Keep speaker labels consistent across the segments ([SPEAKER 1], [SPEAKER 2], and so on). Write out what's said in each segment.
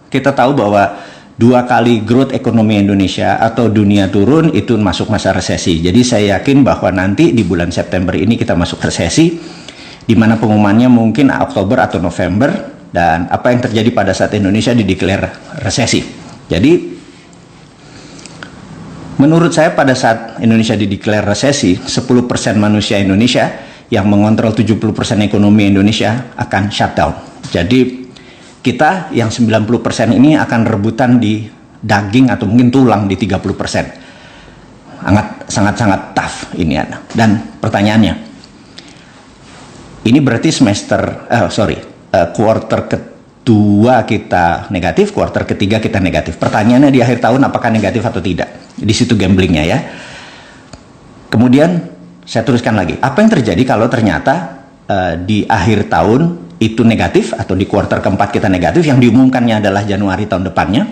[SPEAKER 1] kita tahu bahwa 2 kali growth ekonomi Indonesia atau dunia turun itu masuk masa resesi. Jadi saya yakin bahwa nanti di bulan September ini kita masuk resesi, di mana pengumumannya mungkin Oktober atau November, dan apa yang terjadi pada saat Indonesia dideklar resesi. Jadi menurut saya pada saat Indonesia dideklar resesi, 10% manusia Indonesia yang mengontrol 70% ekonomi Indonesia akan shutdown. Jadi kita yang 90% ini akan rebutan di daging atau mungkin tulang di 30%. Sangat-sangat tough ini ya. Dan pertanyaannya, ini berarti quarter kedua kita negatif, quarter ketiga kita negatif. Pertanyaannya di akhir tahun apakah negatif atau tidak? Di situ gamblingnya ya. Kemudian saya teruskan lagi, apa yang terjadi kalau ternyata di akhir tahun itu negatif atau di kuartal keempat kita negatif, yang diumumkannya adalah Januari tahun depannya.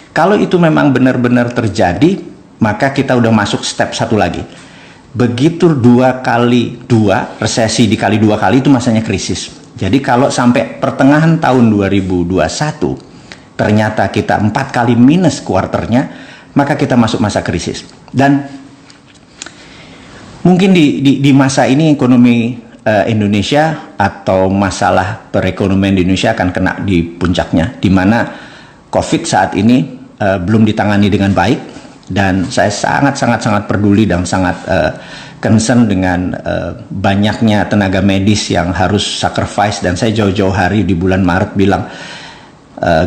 [SPEAKER 1] Kalau itu memang benar-benar terjadi, maka kita udah masuk step satu lagi. Begitu 2 kali 2, resesi dikali 2 kali itu masanya krisis. Jadi kalau sampai pertengahan tahun 2021 ternyata kita 4 kali minus kuarternya, maka kita masuk masa krisis. Dan mungkin di masa ini ekonomi Indonesia atau masalah perekonomian di Indonesia akan kena di puncaknya, di mana COVID saat ini belum ditangani dengan baik, dan saya sangat peduli dan sangat concern dengan banyaknya tenaga medis yang harus sacrifice. Dan saya jauh-jauh hari di bulan Maret bilang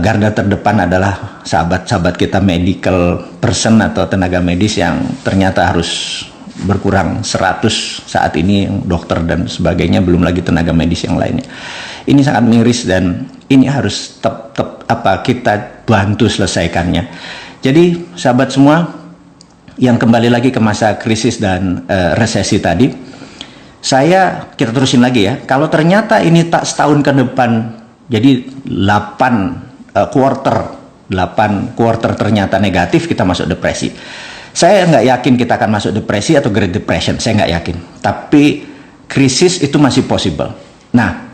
[SPEAKER 1] garda terdepan adalah sahabat-sahabat kita medical person atau tenaga medis yang ternyata harus berkurang 100 saat ini, dokter dan sebagainya, belum lagi tenaga medis yang lainnya. Ini sangat miris dan ini harus kita bantu selesaikannya. Jadi sahabat semua yang kembali lagi ke masa krisis dan resesi tadi, kita terusin lagi ya. Kalau ternyata ini tak setahun ke depan jadi 8 quarter ternyata negatif, kita masuk depresi. Saya nggak yakin kita akan masuk depresi atau Great Depression, saya nggak yakin. Tapi krisis itu masih possible. Nah,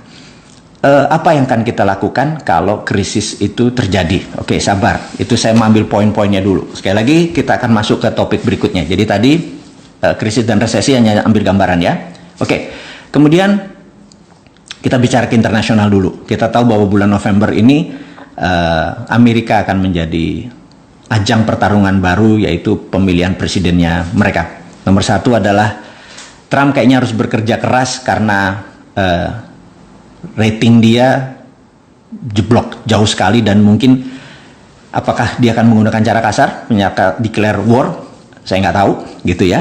[SPEAKER 1] apa yang akan kita lakukan kalau krisis itu terjadi? Oke, sabar. Itu saya mengambil poin-poinnya dulu. Sekali lagi, kita akan masuk ke topik berikutnya. Jadi tadi, krisis dan resesi hanya ambil gambaran ya. Oke, kemudian kita bicara ke internasional dulu. Kita tahu bahwa bulan November ini, Amerika akan menjadi ajang pertarungan baru, yaitu pemilihan presidennya mereka. Nomor 1 adalah Trump kayaknya harus bekerja keras karena rating dia jeblok jauh sekali, dan mungkin apakah dia akan menggunakan cara kasar, declare war, saya nggak tahu gitu ya.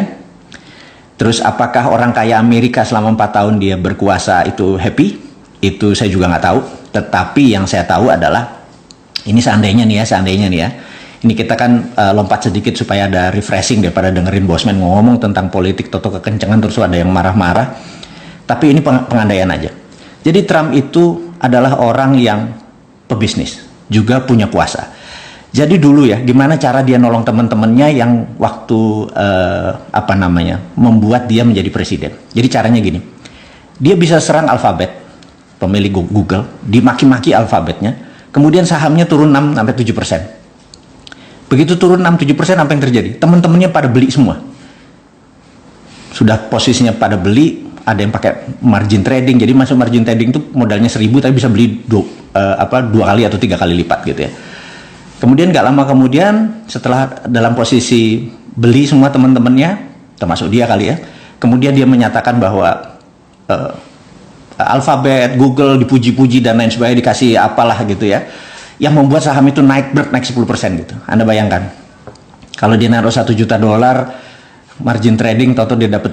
[SPEAKER 1] Terus apakah orang kaya Amerika selama 4 tahun dia berkuasa itu happy? Itu saya juga nggak tahu. Tetapi yang saya tahu adalah, ini seandainya nih ya, ini kita kan lompat sedikit supaya ada refreshing daripada dengerin Bosman ngomong tentang politik toto kekencengan terus ada yang marah-marah. Tapi ini pengandaian aja. Jadi Trump itu adalah orang yang pebisnis, juga punya kuasa. Jadi dulu ya, gimana cara dia nolong teman-temannya yang waktu membuat dia menjadi presiden. Jadi caranya gini, dia bisa serang Alphabet, pemilik Google, dimaki-maki Alphabetnya, kemudian sahamnya turun 6-7%. Begitu turun 6-7%, apa yang terjadi? Teman-temannya pada beli semua. Sudah posisinya pada beli, ada yang pakai margin trading. Jadi masuk margin trading itu modalnya 1.000 tapi bisa beli 2 kali atau 3 kali lipat gitu ya. Kemudian nggak lama kemudian, setelah dalam posisi beli semua teman-temannya, termasuk dia kali ya, kemudian dia menyatakan bahwa Alphabet, Google dipuji-puji dan lain sebagainya, dikasih apalah gitu ya, yang membuat saham itu naik 10% gitu. Anda bayangkan, kalau dia naruh $1 juta, margin trading toto dia dapat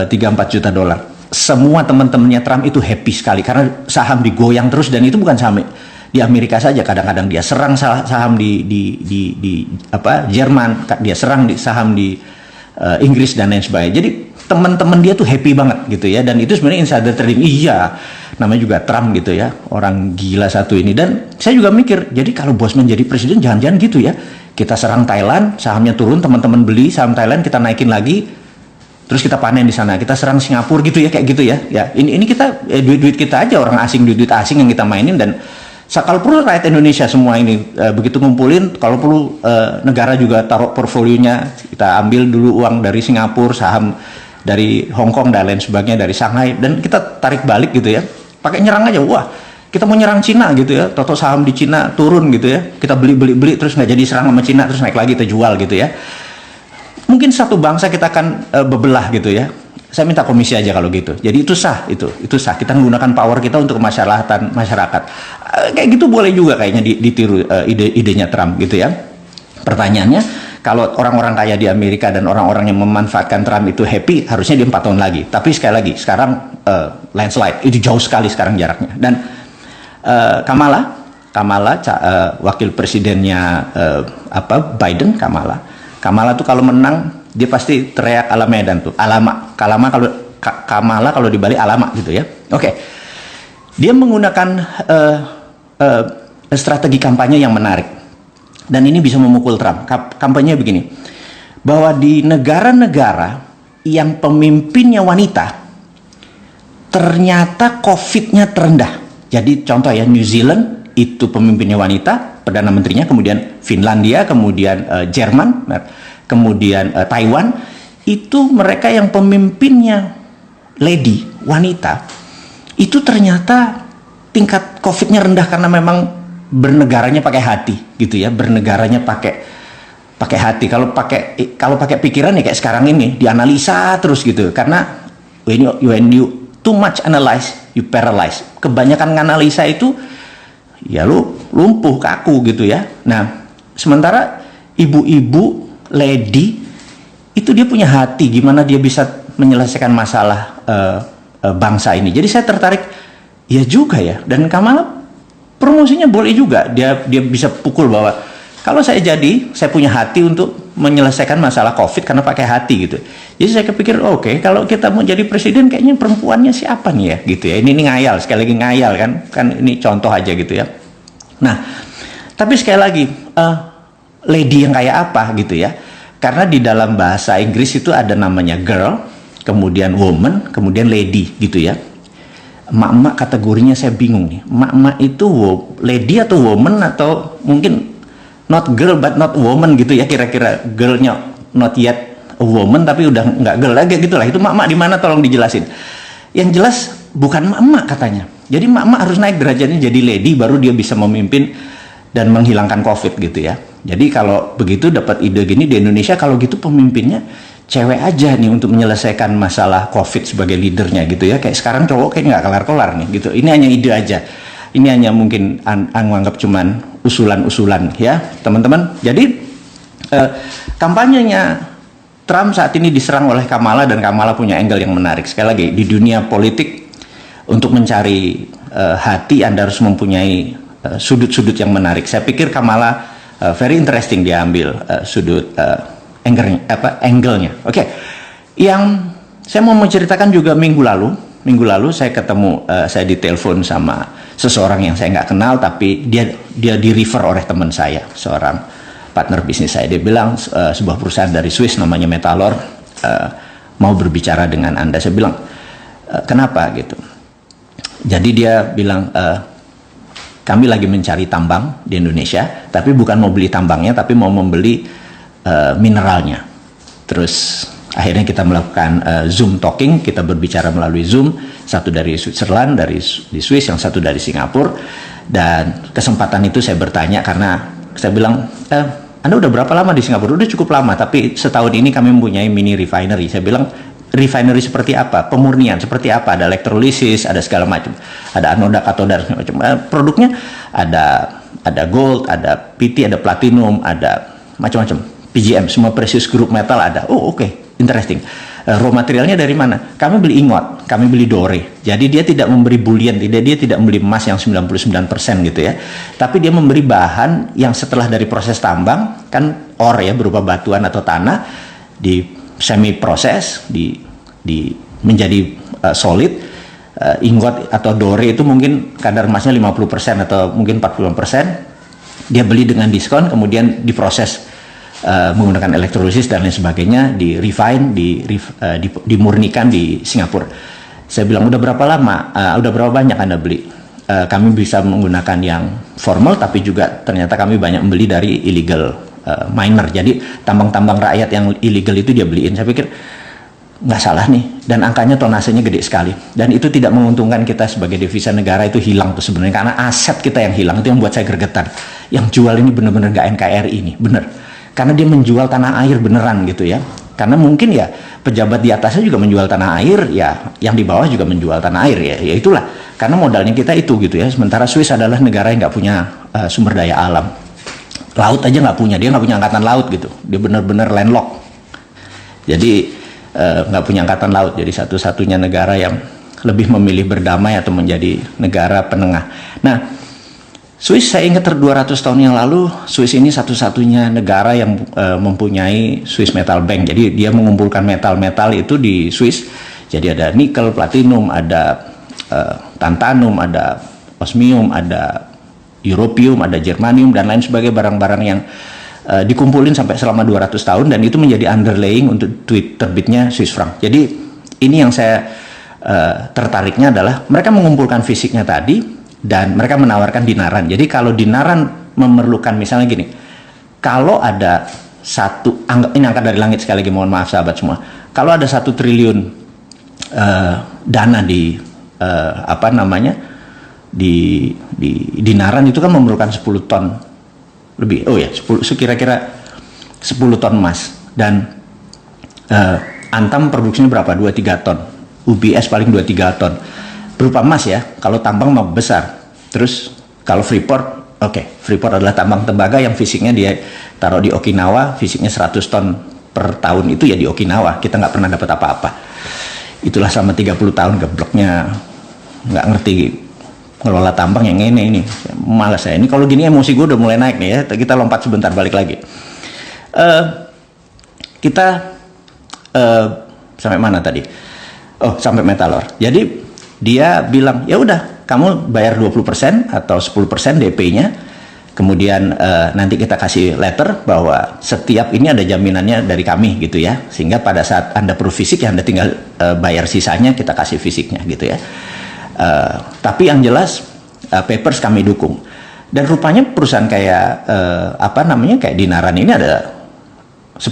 [SPEAKER 1] 3-4 juta dolar. Semua teman-temannya Trump itu happy sekali karena saham digoyang terus, dan itu bukan saham di Amerika saja. Kadang-kadang dia serang saham di Jerman, dia serang saham di Inggris dan lain sebagainya. Jadi teman-teman dia tuh happy banget gitu ya, dan itu sebenarnya insider trading. Iya, namanya juga Trump gitu ya, orang gila satu ini. Dan saya juga mikir, jadi kalau Bosman jadi presiden jangan-jangan gitu ya, kita serang Thailand, sahamnya turun, teman-teman beli saham Thailand, kita naikin lagi, terus kita panen di sana. Kita serang Singapura gitu ya, kayak gitu ya. Ya, ini kita duit-duit kita aja, orang asing, duit-duit asing yang kita mainin. Dan kalau perlu rakyat Indonesia semua ini begitu ngumpulin, kalau perlu negara juga taruh portfolionya, kita ambil dulu uang dari Singapura, saham dari Hong Kong dan lain sebagainya, dari Shanghai, dan kita tarik balik gitu ya, pakai nyerang aja. Wah, kita mau nyerang Cina gitu ya, toto saham di Cina turun gitu ya, kita beli terus nggak jadi serang sama Cina, terus naik lagi kita jual gitu ya. Mungkin satu bangsa kita akan bebelah gitu ya. Saya minta komisi aja kalau gitu. Jadi itu sah, itu sah. Kita menggunakan power kita untuk kemaslahatan masyarakat. Kayak gitu boleh juga kayaknya ditiru idenya Trump gitu ya. Pertanyaannya, kalau orang-orang kaya di Amerika dan orang-orang yang memanfaatkan Trump itu happy, harusnya dia 4 tahun lagi. Tapi sekali lagi, sekarang landslide, itu jauh sekali sekarang jaraknya. Dan Kamala, wakil presidennya Biden, Kamala tuh kalau menang, dia pasti teriak ala Medan tuh, Kamala kalau dibalik alama gitu ya. Oke. Dia menggunakan strategi kampanye yang menarik. Dan ini bisa memukul Trump. Kampanye begini, bahwa di negara-negara yang pemimpinnya wanita, ternyata COVID-nya terendah. Jadi contoh ya, New Zealand itu pemimpinnya wanita, Perdana Menterinya, kemudian Finlandia, kemudian Jerman, kemudian Taiwan, itu mereka yang pemimpinnya lady, wanita, itu ternyata tingkat COVID-nya rendah karena memang bernegaranya pakai hati gitu ya, bernegaranya pakai hati. Kalau pakai pikiran ya kayak sekarang ini dianalisa terus gitu, karena when you too much analyze, you paralyze. Kebanyakan nganalisa itu ya lu lumpuh, kaku gitu ya. Nah, sementara ibu-ibu lady itu dia punya hati, gimana dia bisa menyelesaikan masalah bangsa ini. Jadi saya tertarik, ya juga ya. Dan Kamala promosinya boleh juga, dia bisa pukul bahwa kalau saya punya hati untuk menyelesaikan masalah COVID karena pakai hati gitu. Jadi saya kepikir, oke, kalau kita mau jadi presiden kayaknya perempuannya siapa nih ya gitu ya. Ini ngayal, sekali lagi ngayal kan ini contoh aja gitu ya. Nah, tapi sekali lagi lady yang kayak apa gitu ya. Karena di dalam bahasa Inggris itu ada namanya girl, kemudian woman, kemudian lady gitu ya. Emak-emak kategorinya saya bingung nih. Emak-emak itu lady atau woman, atau mungkin not girl but not woman gitu ya, kira-kira girlnya not yet a woman tapi udah nggak girl lagi gitu lah. Itu emak-emak di mana, tolong dijelasin. Yang jelas bukan emak-emak katanya. Jadi emak-emak harus naik derajatnya jadi lady baru dia bisa memimpin dan menghilangkan COVID gitu ya. Jadi kalau begitu dapat ide gini di Indonesia, kalau gitu pemimpinnya cewek aja nih untuk menyelesaikan masalah COVID sebagai leadernya gitu ya. Kayak sekarang cowok kayak nggak kelar-kelar nih gitu. Ini hanya ide aja. Ini hanya mungkin anggap cuman usulan-usulan ya teman-teman. Jadi kampanyenya Trump saat ini diserang oleh Kamala, dan Kamala punya angle yang menarik. Sekali lagi, di dunia politik untuk mencari hati Anda harus mempunyai sudut-sudut yang menarik. Saya pikir Kamala very interesting, dia ambil sudut angle-nya. Oke. Yang saya mau menceritakan juga minggu lalu saya ketemu, saya ditelepon sama seseorang yang saya nggak kenal, tapi dia di refer oleh teman saya, seorang partner bisnis saya. Dia bilang sebuah perusahaan dari Swiss namanya Metalor mau berbicara dengan Anda. Saya bilang kenapa gitu. Jadi dia bilang kami lagi mencari tambang di Indonesia, tapi bukan mau beli tambangnya, tapi mau membeli mineralnya. Terus akhirnya kita melakukan Zoom talking, kita berbicara melalui Zoom, satu dari Switzerland, di Swiss, yang satu dari Singapura. Dan kesempatan itu saya bertanya karena saya bilang, Anda udah berapa lama di Singapura? Udah cukup lama, tapi setahun ini kami mempunyai mini refinery. Saya bilang, refinery seperti apa? Pemurnian seperti apa? Ada elektrolisis, ada segala macam. Ada anoda, katoda, segala macam. Produknya ada gold, ada PT, ada platinum, ada macam-macam. PGM, semua precious group metal ada. Oh, oke. Interesting. Raw materialnya dari mana? Kami beli ingot, kami beli dore. Jadi dia tidak memberi bullion, dia tidak membeli emas yang 99% gitu ya. Tapi dia memberi bahan yang setelah dari proses tambang, kan ore ya, berupa batuan atau tanah, di semi proses, menjadi solid. Ingot atau dore itu mungkin kadar emasnya 50% atau mungkin 40%. Dia beli dengan diskon, kemudian diproses menggunakan elektrolisis dan lain sebagainya, di refine, dimurnikan di Singapura. Saya bilang, udah berapa lama, udah berapa banyak Anda beli? kami bisa menggunakan yang formal, tapi juga ternyata kami banyak membeli dari illegal miner. Jadi tambang-tambang rakyat yang illegal itu dia beliin. Saya pikir nggak salah nih, dan angkanya tonasenya gede sekali. Dan itu tidak menguntungkan kita sebagai devisa negara, itu hilang tuh sebenarnya, karena aset kita yang hilang. Itu yang buat saya gregetan. Yang jual ini bener-bener nggak NKRI ini, bener. Karena dia menjual tanah air beneran gitu ya. Karena mungkin ya pejabat di atasnya juga menjual tanah air, ya yang di bawah juga menjual tanah air, ya itulah. Karena modalnya kita itu gitu ya. Sementara Swiss adalah negara yang nggak punya sumber daya alam. Laut aja nggak punya, dia nggak punya angkatan laut gitu. Dia bener-bener landlocked. Jadi nggak punya angkatan laut. Jadi satu-satunya negara yang lebih memilih berdamai atau menjadi negara penengah. Nah, Swiss, saya ingat 200 tahun yang lalu, Swiss ini satu-satunya negara yang mempunyai Swiss Metal Bank. Jadi dia mengumpulkan metal-metal itu di Swiss. Jadi ada nikel, platinum, ada tantanum, ada osmium, ada europium, ada germanium, dan lain sebagainya, barang-barang yang dikumpulin sampai selama 200 tahun, dan itu menjadi underlying untuk terbitnya Swiss franc. Jadi ini yang saya tertariknya adalah mereka mengumpulkan fisiknya tadi, dan mereka menawarkan dinaran. Jadi kalau dinaran memerlukan, misalnya gini, kalau ada satu, ini angka dari langit sekali lagi, mohon maaf sahabat semua, kalau ada 1 triliun dana di apa namanya di dinaran, itu kan memerlukan 10 ton lebih, oh ya, kira-kira 10 ton emas, dan Antam produksinya berapa? 2-3 ton, UBS paling 2-3 ton berupa emas ya, kalau tambang mah besar. Terus kalau Freeport, Freeport adalah tambang tembaga yang fisiknya dia taruh di Okinawa, fisiknya 100 ton per tahun, itu ya di Okinawa, kita nggak pernah dapat apa-apa. Itulah selama 30 tahun gebloknya, nggak ngerti ngelola tambang yang ini malas saya. Ini kalau gini emosi gue udah mulai naik nih ya. Kita lompat sebentar, balik lagi. Kita sampai mana tadi? Oh, sampai Metalor. Jadi dia bilang, ya udah, kamu bayar 20% atau 10% DP-nya, kemudian nanti kita kasih letter bahwa setiap ini ada jaminannya dari kami gitu ya, sehingga pada saat Anda perlu fisik, ya Anda tinggal bayar sisanya, kita kasih fisiknya gitu ya. Tapi yang jelas papers kami dukung. Dan rupanya perusahaan kayak kayak Dinaran ini ada 10.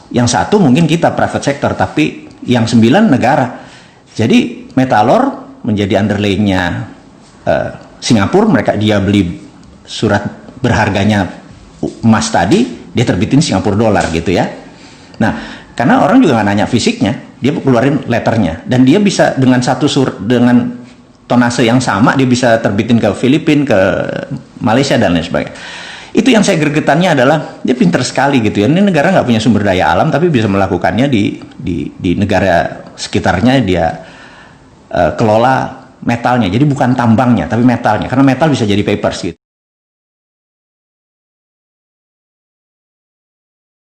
[SPEAKER 1] Yang satu mungkin kita private sector, tapi yang 9 negara. Jadi Metalor menjadi underlay-nya Singapura, dia beli surat berharganya emas tadi, dia terbitin Singapura dolar gitu ya. Nah, karena orang juga nggak nanya fisiknya, dia keluarin letternya, dan dia bisa dengan dengan tonase yang sama, dia bisa terbitin ke Filipina, ke Malaysia, dan lain sebagainya. Itu yang saya gregetannya adalah, dia pinter sekali gitu ya. Ini negara nggak punya sumber daya alam, tapi bisa melakukannya di negara sekitarnya. Dia kelola metalnya, jadi bukan tambangnya, tapi metalnya. Karena metal bisa jadi papers gitu.